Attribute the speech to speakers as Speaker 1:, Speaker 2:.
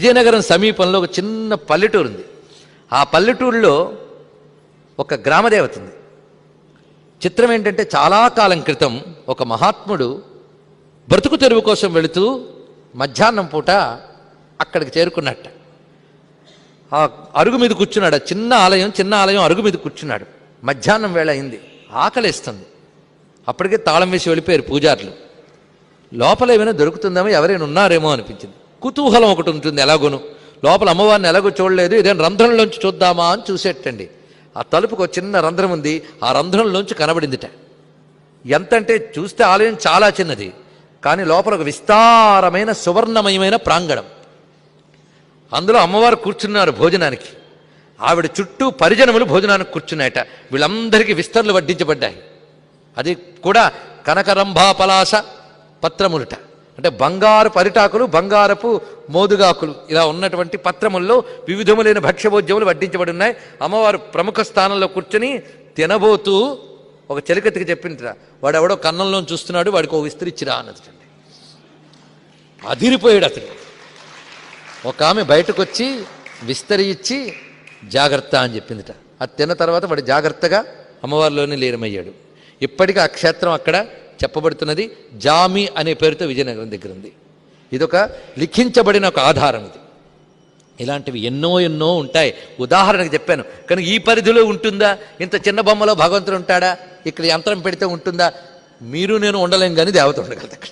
Speaker 1: విజయనగరం సమీపంలో ఒక చిన్న పల్లెటూరు ఉంది. ఆ పల్లెటూరులో ఒక గ్రామదేవత ఉంది. చిత్రం ఏంటంటే చాలా కాలం క్రితం ఒక మహాత్ముడు బ్రతుకు తెరువు కోసం వెళుతూ మధ్యాహ్నం పూట అక్కడికి చేరుకున్నట్ట. ఆ అరుగు మీద కూర్చున్నాడు. చిన్న ఆలయం అరుగు మీద కూర్చున్నాడు. మధ్యాహ్నం వేళ అయింది, ఆకలిస్తుంది. అప్పటికే తాళం వేసి వెళ్ళిపోయారు పూజారులు. లోపల ఏమైనా దొరుకుతుందేమో, ఎవరైనా ఉన్నారేమో అనిపించింది. కుతూహలం ఒకటి ఉంటుంది ఎలాగోను. లోపల అమ్మవారిని ఎలాగో చూడలేదు, ఏదైనా రంధ్రంలోంచి చూద్దామా అని చూసేటండి. ఆ తలుపుకు ఒక చిన్న రంధ్రం ఉంది. ఆ రంధ్రంలోంచి కనబడిందిట. ఎంతంటే చూస్తే ఆలయం చాలా చిన్నది, కానీ లోపల ఒక విస్తారమైన సువర్ణమయమైన ప్రాంగణం. అందులో అమ్మవారు కూర్చున్నారు భోజనానికి. ఆవిడ చుట్టూ పరిజనములు భోజనానికి కూర్చున్నాయట. వీళ్ళందరికీ విస్తరలు వడ్డించబడ్డాయి. అది కూడా కనకరంభాపలాస పత్రములుట, అంటే బంగారు పరిటాకులు, బంగారపు మోదుగాకులు ఇలా ఉన్నటువంటి పత్రముల్లో వివిధములైన భక్ష్యభోజ్యములు వడ్డించబడి ఉన్నాయి. అమ్మవారు ప్రముఖ స్థానంలో కూర్చొని తినబోతూ ఒక చెలికతికి చెప్పిందిరా, వాడు ఎవడో కన్నంలో చూస్తున్నాడు, వాడికి ఓ విస్తరి ఇచ్చిరా అన్నది. అదిరిపోయాడు అతడు. ఒక ఆమె బయటకు వచ్చి విస్తరి ఇచ్చి జాగ్రత్త అని చెప్పిందిట. అది తిన్న తర్వాత వాడు జాగ్రత్తగా అమ్మవారిలోనే లీనమయ్యాడు. ఇప్పటికీ ఆ క్షేత్రం అక్కడ చెప్పబడుతున్నది. జామి అనే పేరుతో విజయనగరం దగ్గర ఉంది. ఇదొక లిఖించబడిన ఒక ఆధారం. ఇది ఇలాంటివి ఎన్నో ఎన్నో ఉంటాయి. ఉదాహరణకు చెప్పాను, కానీ ఈ పరిధిలో ఉంటుందా? ఇంత చిన్న బొమ్మలో భగవంతుడు ఉంటాడా? ఇక్కడ యంత్రం పెడితే ఉంటుందా? మీరు నేను ఉండలేం, కానీ దేవత ఉండగలదు అక్కడ.